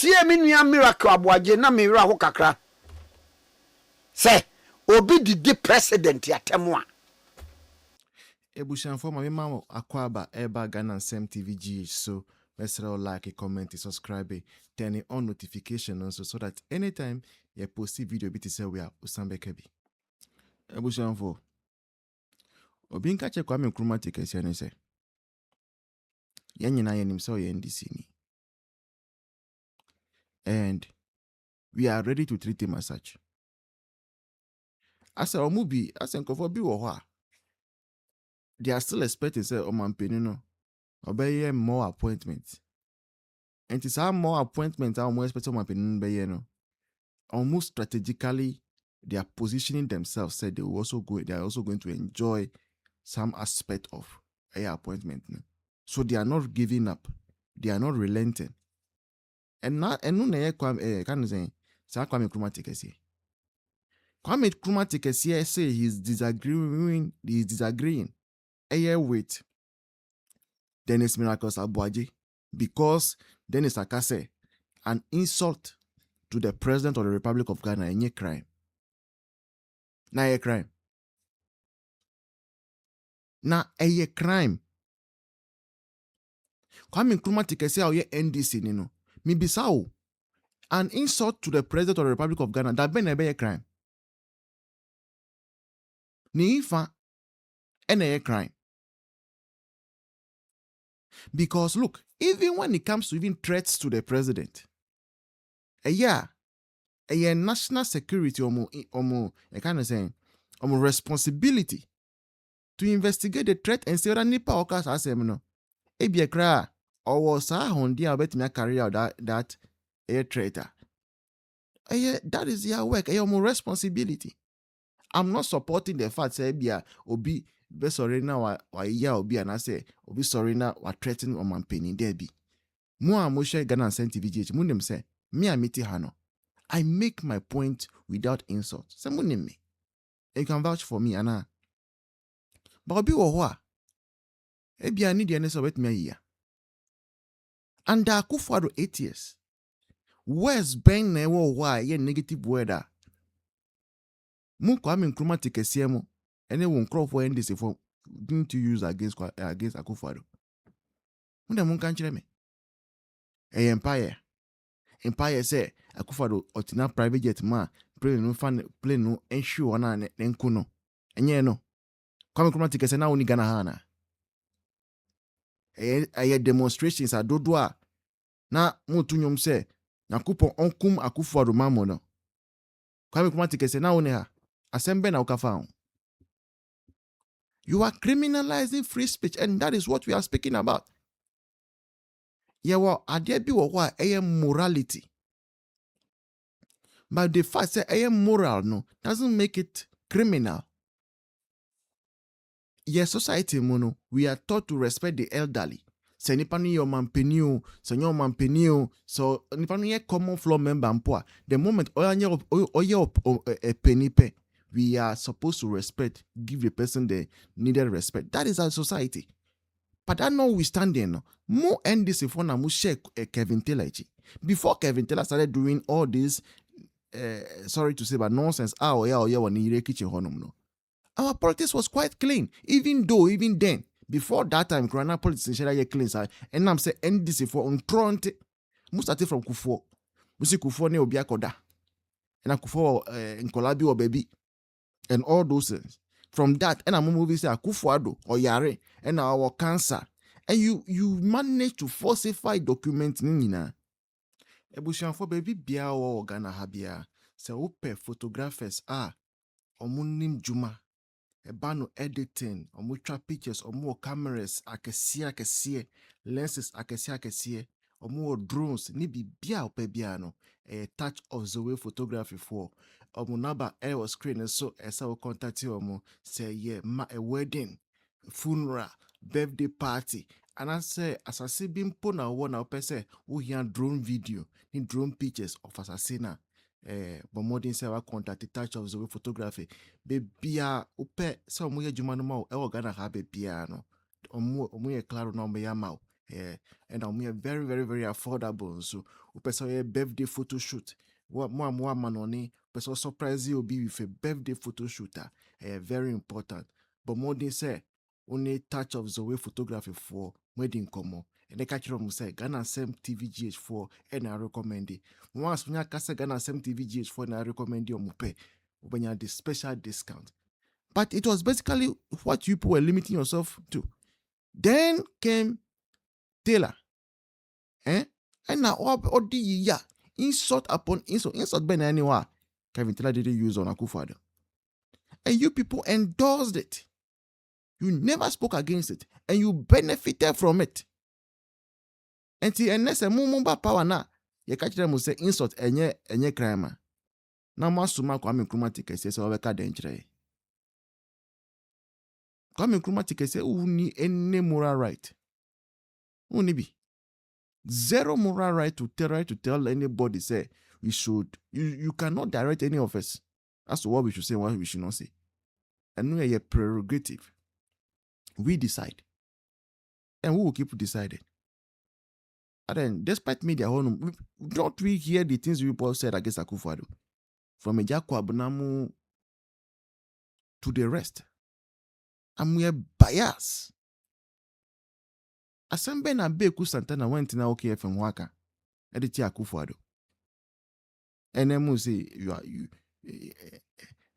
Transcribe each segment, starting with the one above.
tie me nua miracle aboaje na me wira ho kakra say obi didi president yatem a Ebushanfo ma mema akwaba eba Ghana Nsem TV GH, so let's like, comment, subscribe, turn on notification also so that anytime you post a video bit say we are Usambe Kebi. Ebushanfo obi nka che Kwame Nkrumah Tikese ne se yanyina yenim se oye NDC ni, and we are ready to treat him as such. As a omubi, as a nkofo bi wo ho a, they are still expecting say omampeni no obeye more appointments. And it's our more appointments are more expected omampeni no. Almost strategically they are positioning themselves, said they are also going to enjoy some aspect of a appointment. So they are not giving up, they are not relenting. And no can say Kwame Nkrumah Tikese. Kwame Nkrumah Tikese say he's disagreeing with Dennis Miracles Abuaji because Dennis Akase an insult to the President of the Republic of Ghana any crime. Na a crime. Na a crime. Kwame Nkrumah Tikese au ye NDC ni no. Mi bisao. An insult to the President of the Republic of Ghana that be a crime. Ni ifa a crime. Because look, even when it comes to even threats to the president, a national security responsibility to investigate the threat and say that nipa okas asem no. Ebi ekra or sa hondi abet me carry out that a traitor. That is your work, responsibility. I'm not supporting the fact say bia obi be sorry na wa obi and I say obi sorry na wa threaten omampeni there be. Mo a mo share Ghana Nsem TV GH mo nem say me amiti hano. I make my point without insult. Say mo nem me. You can vouch for me ana. But obi wo ho a ebia ni de ne so betime ayi. And Akufo-Addo 8 years. Where's Ben na wo why ye negative word a? Mu Kwame Nkrumah Tikese mo ene wo nkrofo NDC for didn't you use against Akufo-Addo? Muna mun kan kire me. Empire say Akufo-Addo otina private jet ma plane no ensure na nku no. Enye no. Kwame Nkrumah Tikese na oni Ghana hana. Demonstrations a dodo a na mutu nyom se Nyankopon onkum Akufo-Addo mamo no. Kwame Nkrumah Tikese na oni ha. Asembe na ukafa. You are criminalizing free speech, and that is what we are speaking about. Yewo ade bi wo ho a morality. But the fact say moral no doesn't make it criminal. Yes, society mono, we are taught to respect the elderly. Se nipa no ye omampeni se nyo omampeni so nipa no ye common floor member mpo. The moment oye penipe, we are supposed to respect, give the person the needed respect. That is our society. But that notwithstanding, more NDC for na mu share Kevin Taylor. Before Kevin Taylor started doing all this, sorry to say, but nonsense. Our politics was quite clean, even then, before that time, Corona politics share clean. And I'm saying NDC for on front, must start from Kufo. Musi Kufo ne obi akoda. And Kufo nkolabi or baby. And all those things. From that, and I'm moving say Akufo-Addo or Yare and our cancer. And you manage to falsify documents nina. Ebushanfo baby bia o Ghana habia. Se ope photographers omunim juma. Ebano editing, omutwa pictures, omu cameras, akesiye, lenses akesiye, omu drones, ni bibia ope biano. A touch of the way photography for naba air screen so esa will contact you say a wedding, funeral, birthday party. And I say assassin been put na one person who hear drone video, in drone pictures of assassina. But more than say I contact the touch of the way photography. Bebia upe so muye juma no mau e Ghana ha be piano. Omu claro no me yamau. Yeah, and I'm here very, very, very affordable. So, a birthday photo shoot. What more manoni? Person surprise you be with a birthday photo shooter. Very important. But more they say only touch of the way photography for wedding como. And they catch them say Ghana Sem TVGH4 and I recommend it. Once when I say Ghana Sem TVGH4 and I recommend you mupe when you have the special discount. But it was basically what you people were limiting yourself to. Then came Taylor. And now all the year insult upon insult Ben anywhere. Kevin Taylor didn't use on Akufo-Addo. And you people endorsed it. You never spoke against it. And you benefited from it. And see, and that's a mumba power now. You catch them who say insult enye crime. Now masuma Kwame Nkrumah Tikese so weka denjre. Kwame Nkrumah Tikese uni any moral right. Uni be. Zero moral right to tell anybody say we should. You cannot direct any of us as to what we should say and what we should not say. And we are a prerogative. We decide. And we will keep deciding. And then, despite media, don't we hear the things people said against Akufo-Addo? From Ejako Abunamu to the rest. And we are biased. Asembe na Beku Santana went in our KFM Waka. Editi Akufo-Addo. And then we say, you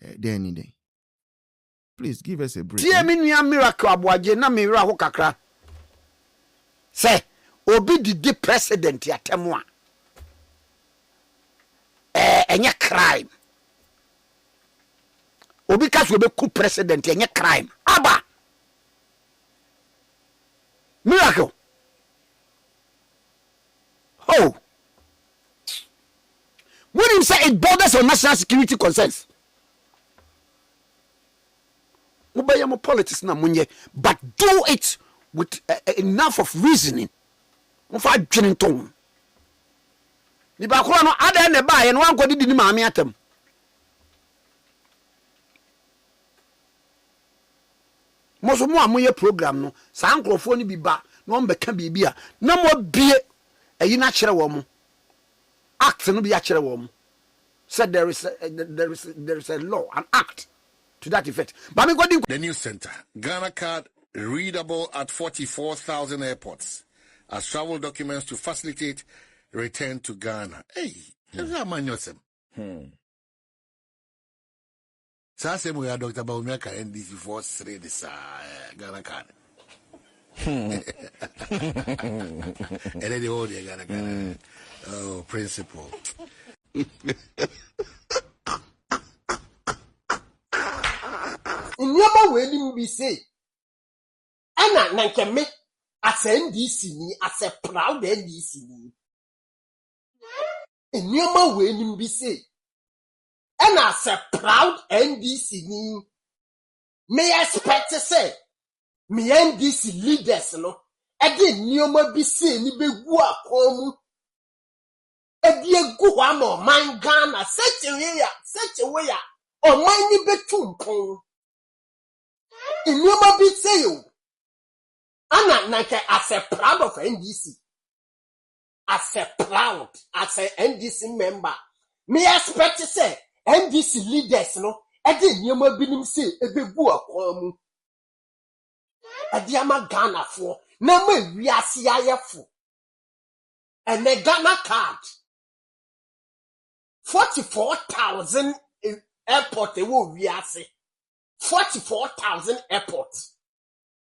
there any day. Please give us a break. Tie me nua miracle aboaje na me wira ho kakra. Say, obi didi president yatem a. Enye crime. Obi kaso be ku president enye crime. Aba. Miracle. Oh. When you say it borders on national security concerns. Politics na munye, but do it with enough of reasoning. Mfa dwene ton. Ni ba kro no ada na ba ye no anko didi ni maame atam. Moso mo amoye program no, sa ankrofo ni bi ba, no mbeka bibia, na mo bie ayi na kire wo mo. Act no bi a kire wo mo. Said there is a law, an act to that effect. The news center, Ghana card readable at 44,000 airports as travel documents to facilitate return to Ghana. Hey, that's how man yourself. So I say we are Dr. Baumeka NDC for this Ghana card. And then the whole Ghana card. Oh, principle. Nyama we ni bi say ana nankeme as NDC ni as a proud NDC ni nyama we ni bi say ana as a proud NDC ni me expect say me NDC leaders no e dey nyama bi say ni begu akon mu e dey egu wa no man Ghana such a way o man ni betumpon Nkrumah be say you. Anna Nike as a proud of NDC. As a NDC member. Me expect to say NDC leaders no. Edi Nkrumah binim say ebegu akwamu. Edi ama Ghana for. Na me wiase ayefo. And the Ghana card. 44,000 airport ewo wiase. 44,000 airports.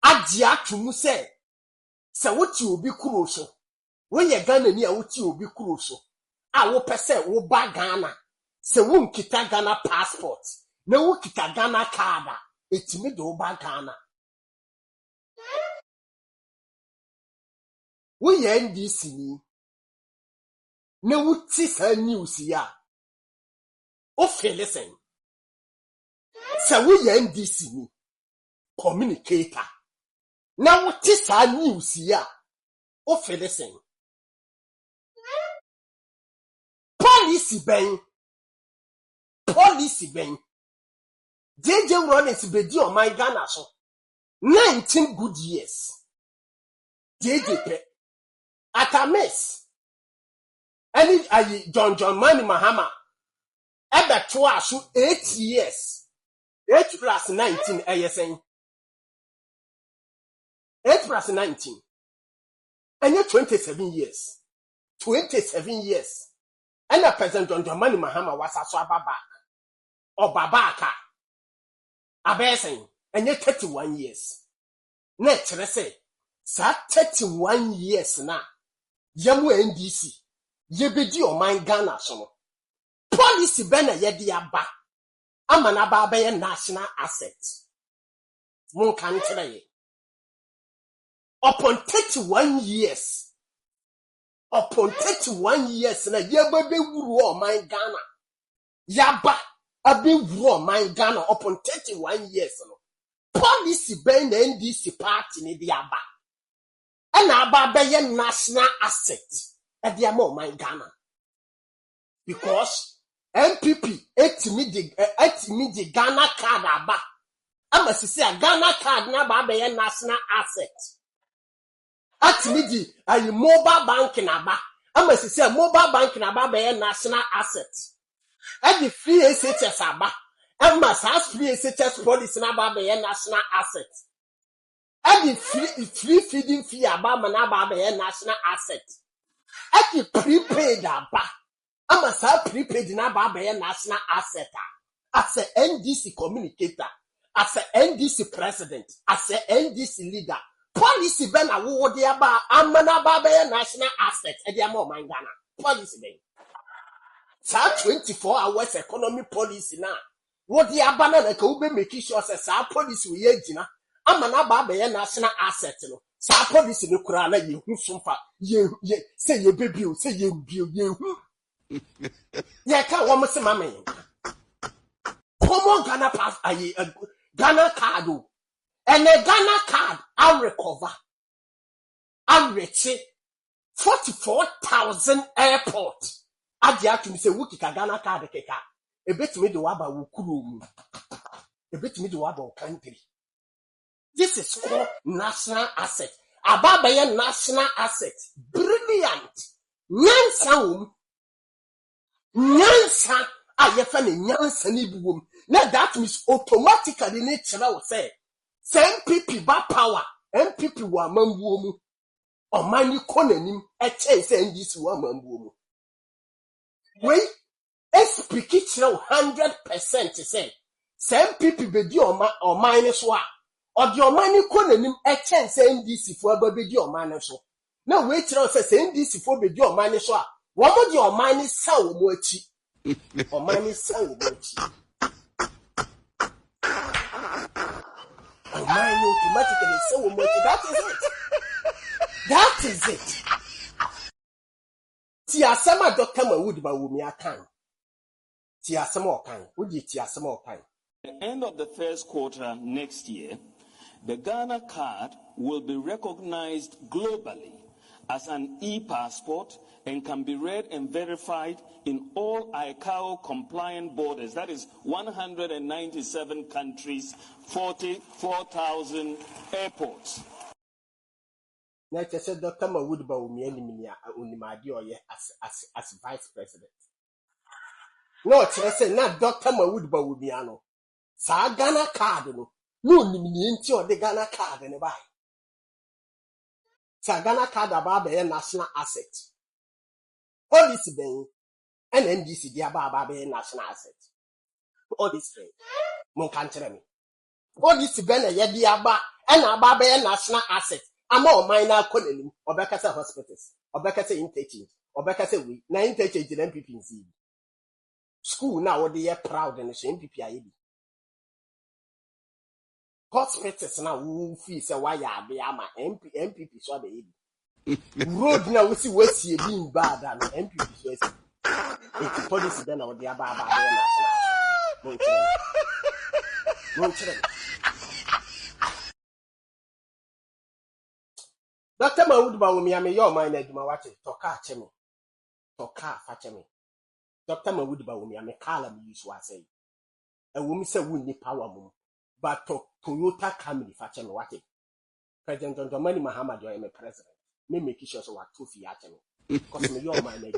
Adia tumu say wuti obi kuro so. When ye Ghana ni a wuti obi kuro so. A wo pese wo ba Ghana. Se wo nkita Ghana passport. Na wo kita Ghana card. Etimi do ba Ghana. Wo ye NDC ni. Na wuti sa news ya. O fe listen. Se wo ye NDC ni communicator na wo ti sa news ya o fe listen policy ben JJ Rawlings be di o my Ghana so 19 good years JJ pe Atamis. Any John Mani Mahama. Ebe toa so 8 years. 8 plus 19, saying. 8 plus 19. And you're 27 years. 27 years. And the President John Mani Mahama was a swabba back. Or Babaka. Abesing. And you're 31 years. Next, let's say. Sa 31 years na. Yamu NDC. Yebedi o man Ghana sono. Policy bena yedi aba. Amana ba be national asset. Mon kan tell upon 31 years. Upon 31 years na yebebe wuru o man Ghana. Yaba abe wuru o man Ghana upon 31 years no. Policy bena NDC party ni di aba. And aba be national asset. E di amo man Ghana. Because MPP etimi di Ghana card aba. Ama sisi a Ghana card na ba be national asset. Atimi di ayi mobile banking aba. Ama sisi a mobile banking aba be national asset. E di free SHS aba. Ama sa free SHS policy na ba be national asset. E di free feeding fee aba na ba be national asset. E di prepaid aba. Ama sa prepaid na ba be national asset. As a NDC communicator, as a NDC president, as a NDC leader, policy ben na wo de aba amana ba be national asset. E dey am man Ghana. Policy ben. Sa 24 hours economy policy na. Wo de aba na ka wo be make sure say sa policy we agina. Amana ba be national asset no. Sa policy no kura na ye hu somfa. Ye say ye baby o, say ye bio ye hu. Yeah, can't one more mammy. Come on, Ghana pass a Ghana card. And a Ghana card, I'll recover. I'll reach 44,000 airport. I dare to say, Wookie Ghana card, a bit me the waba wukuru. A bit me the waba country. This is called national asset. Ababa national asset. Brilliant. Nyansam. Nyansa ayefa ne nyansa ni buwom na that means automatically nature will say MPP ba power MPP wa mambuo mu omani konanim e chen say NDC wa mambuo mu we speak it now 100% say MPP be di omani so a or di omani konanim e chen say NDC fo ababedi omani so na we tell say NDC fo be di omani so a woman your money so much. Or money so much. Or money automatically so much. That is it. That is it. Tia sama Dr. Mawood ba wumi akan. Tia sama okan. Udi tia sama okan. At the end of the first quarter next year, the Ghana card will be recognized globally as an e-passport and can be read and verified in all ICAO compliant borders. That is 197 countries, 44,000 airports. Now, I said Dr. Mawood ba wumi enimiya unimadi oye as vice president. No, I said not Dr. Mawood ba wumi ano. Sa Ghana card no. No nimini nti o de Ghana card ne bai. Sa Ghana card aba be national asset. Policy ben and NDC dia ba be national asset. All this thing. Mon kan tell me. Policy ben e ye dia ba and aba be national asset. Ama o minor economy, obekasa hospitals, obekasa interchange, obekasa we na interchange na MPP nsi. School na wo dey proud and so MPP ayebi. Hospitals na wo fee say why ya be ama MPP so be yebi. Road na wo si wasi ebi in bad and MPP so esi. It policy then na wo dey aba national. Don't tell me. Dr. Mawood ba wumi ame yo man na aduma wache toka chemi. Toka fa chemi. Dr. Mawood ba wumi ame kala mi use wa say. E wumi se wuni power mum. But Toyota Camry fa chemi wache. President John Dramani Mahama jo ame president. me make sure so what trophy at me. Because me your man,